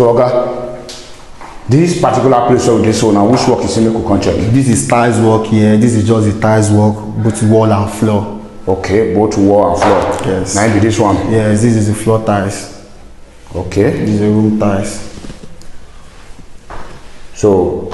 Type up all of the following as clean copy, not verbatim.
So, Oga, this particular place of this one, which work is in the country? This is tiles work here. This is just the tiles work, both wall and floor. Okay, both wall and floor. Yes. Now be this one. Yes, this is the floor tiles. Okay. This is the room tiles. So,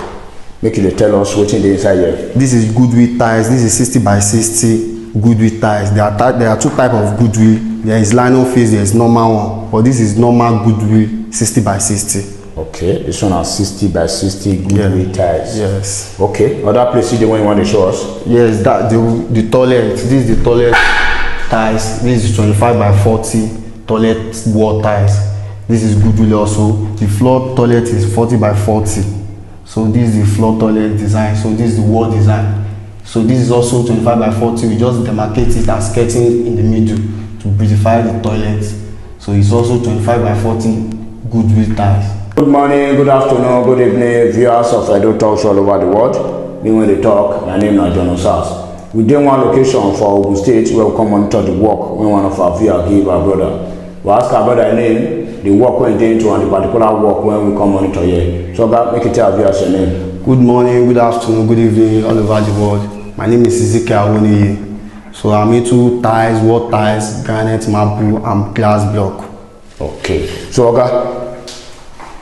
make you tell us what's in the inside here. This is goodwill tiles. This is 60 by 60 goodwill tiles. There are two types of goodwill. There is lino face, there is normal one. But this is normal goodwill 60 by 60. Okay, this one has 60 by 60 goodwill tiles. Yes. Okay, other places the one you want to show us? Yes, that the toilet. This is the toilet tiles. This is 25 by 40 toilet wall tiles. This is goodwill also. The floor toilet is 40 by 40. So this is the floor toilet design. So this is the wall design. So this is also 25 by 40. We just demarcate it as skirting in the middle to beautify the toilet. So it's also 25 by 40 goodwill tiles. Good morning, good afternoon, good evening, viewers of Edo Talks all over the world. Me when they talk, my name is John Osas. We did one location for Ogun State where we come monitor the work when one of our viewers give our brother. We ask our brother name, the work when they into and the particular work when we come monitor here. So God, make it tell our viewers your name. Good morning, good afternoon, good evening, all over the world. My name is Ijebu-Ode. So I'm into tiles, wall tiles, granite, marble, and glass block. Okay. So God,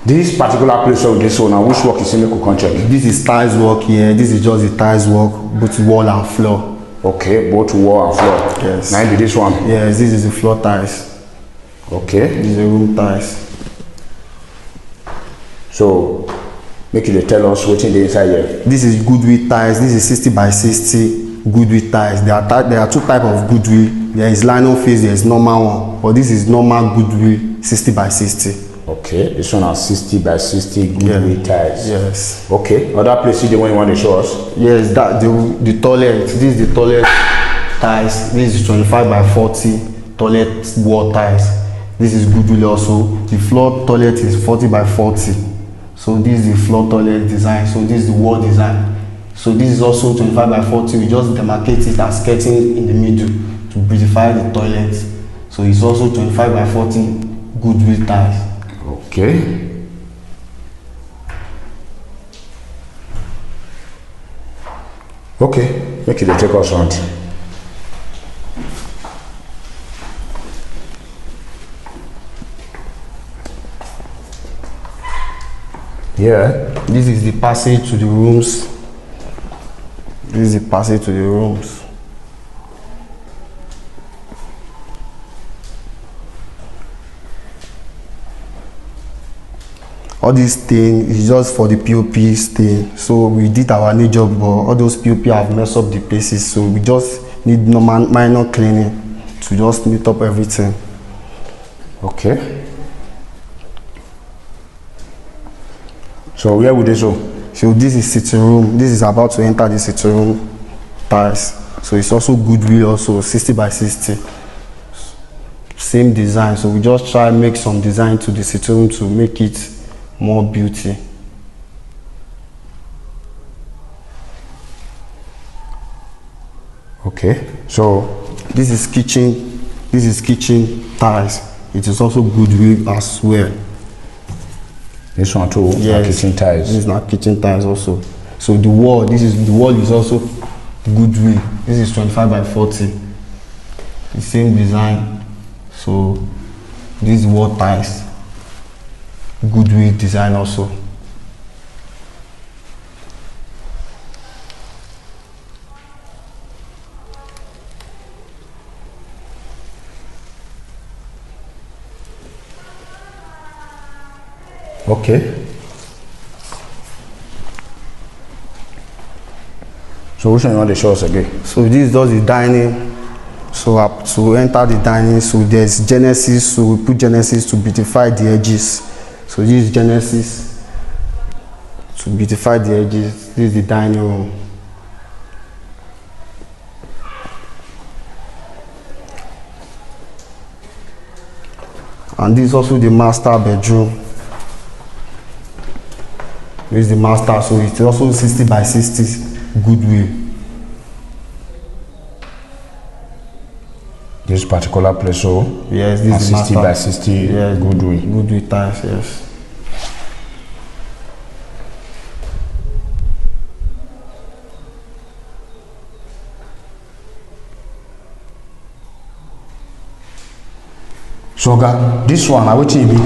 this particular place of this one, which work is in the country? This is tiles work here. This is just the tiles work, both wall and floor. Okay, both wall and floor. Yes. Now be this one. Yes, this is the floor tiles. Okay. This is the room tiles. So, make you tell us what's in the inside here. This is goodwill tiles. This is 60 by 60 goodwill tiles. There are two types of goodwill. There is lino face, there is normal one. But this is normal goodwill 60 by 60. Okay, this one has 60 by 60 goodwill tiles. Yes. Okay, other places the one you want to show us? Yes, that the toilet. This is the toilet tiles. This is 25 by 40 toilet wall tiles. This is goodwill also. The floor toilet is 40 by 40. So this is the floor toilet design. So this is the wall design. So this is also 25 by 40. We just demarcate it as skirting in the middle to beautify the toilet. So it's also 25 by 40 goodwill tiles. Okay. Okay, make it take us on. Yeah. This is the passage to the rooms. This is the passage to the rooms. All this thing is just for the POP stain. So we did our new job, but all those POP have messed up the places. So we just need minor cleaning to just neat up everything. Okay. So where would this go? So this is sitting room. This is about to enter the sitting room tiles. So it's also goodwill, also 60 by 60. Same design. So we just try make some design to the sitting room to make it more beauty. Okay. So this is kitchen. This is kitchen tiles. It is also goodwill as well. This one too, yes, kitchen tiles. This is not kitchen tiles also. So the wall, the wall is also goodwill. This is 25 by 40. The same design. So this wall tiles, goodwill design also. Okay. So which one you want to show us again? So this is just the dining. So to enter the dining, so there's Genesis. So we put Genesis to beautify the edges. So this is Genesis to beautify the edges. This is the dining room. And this is also the master bedroom. This is the master, so it's also 60 by 60 goodwill. This particular place, so yes, this is 60 by 60 yes, goodwill. Goodwill tiles, yes. So oga, this one na wetin e be?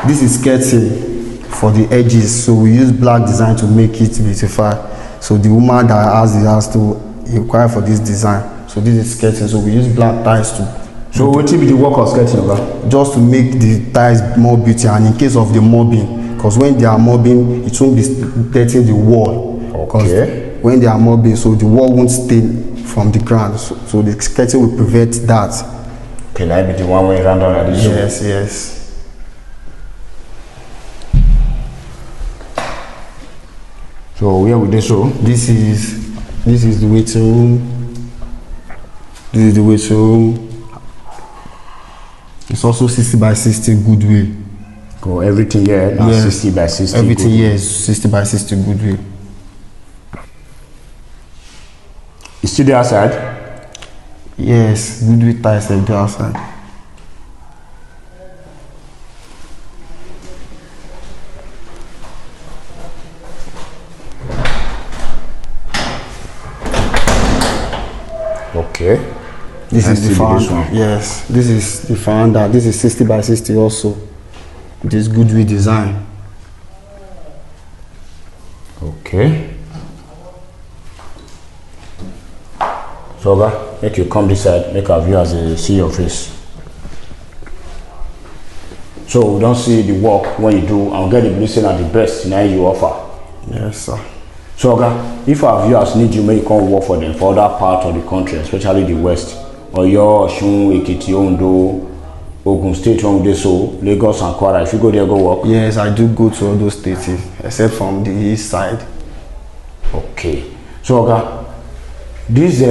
This is skirting for the edges, so we use black design to make it beautify. So the woman that has the house to inquire for this design. So this is skirting, so we use black ties to. So wetin be the work of skirting, oga? Just to make the ties more beauty, and in case of the mobbing, because when they are mobbing, it won't be dirtying the wall. Okay. When they are mobbing, so the wall won't stain from the ground. So the skirting will prevent that. Okay, that be the one way round on this. Yes, yes. So where would they show? This is the waiting room. This is the waiting room. It's also 60 by 60 goodwill. Oh, everything here now 60 by 60. Everything here is 60 by 60 goodwill. It's still the outside? Yes, goodwill tiles are the outside. Okay. This is the veranda. Yes, this is the veranda. This is 60 by 60 also. This goodwill design. Okay. So oga, make you come this side, make our viewers see your face. So we don't see the work when you do and get the blessing at the best now you offer. Yes, sir. So oga, if our viewers need you, may you come work for them for other part of the country, especially the west. Oyo, Osun, Ekiti, Ondo, Ogun State, so Lagos and Kwara. If you go there, go work. Yes, I do go to all those states, except from the east side. Okay. So oga, this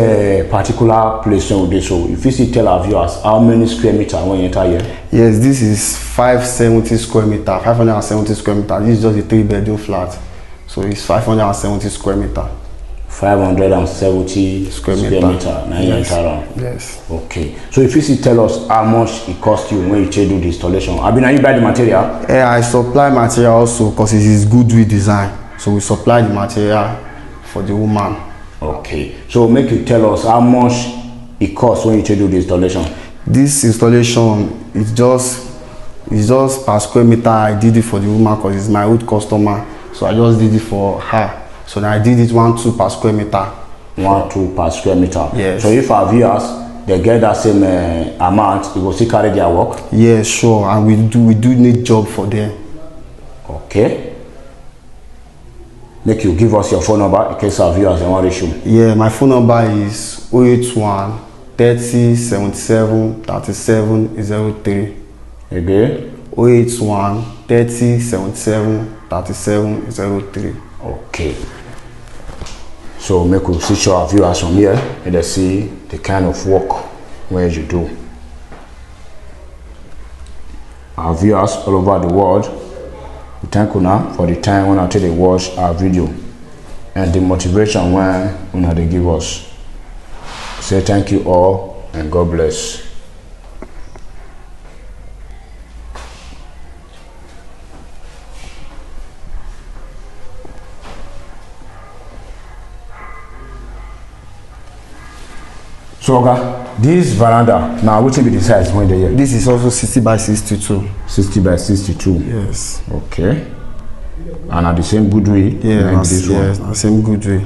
particular place, so if you see, tell our viewers how many square meters when you enter here. Yes, this is 570 square meter, 570 square meter. This is just a 3-bedroom flat, so it's 570 square meter. 570 square meter. Now you enter around. Yes. Okay. So if you see, tell us how much it cost you when you do the installation. I mean, you buy the material? Yeah, I supply material also because it is goodwill design. So we supply the material for the woman. Okay. So make you tell us how much it costs when you do the installation. This installation is just per square meter. I did it for the woman because it's my old customer. So I just did it for her. So now I did it 1-2 per square meter. 1-2 per square meter. Yes. So if our viewers they get that same amount, it will still carry their work. Yes, sure, and we do need job for them. Okay. Make you give us your phone number in case our viewers want to issue. Yeah, my phone number is 081 30 77 37 03. Again. 081 30 77 37 03. Okay. So make we see our viewers from here and they see the kind of work where you do. Our viewers all over the world, we thank you now for the time when they watch our video and the motivation when they give us. Say thank you all and God bless. So oga, this veranda now which will be the size when they here? This is also 60 by 62. 60 by 62. Yes. Okay. And at the same goodwill? Yeah, yes, the same goodwill.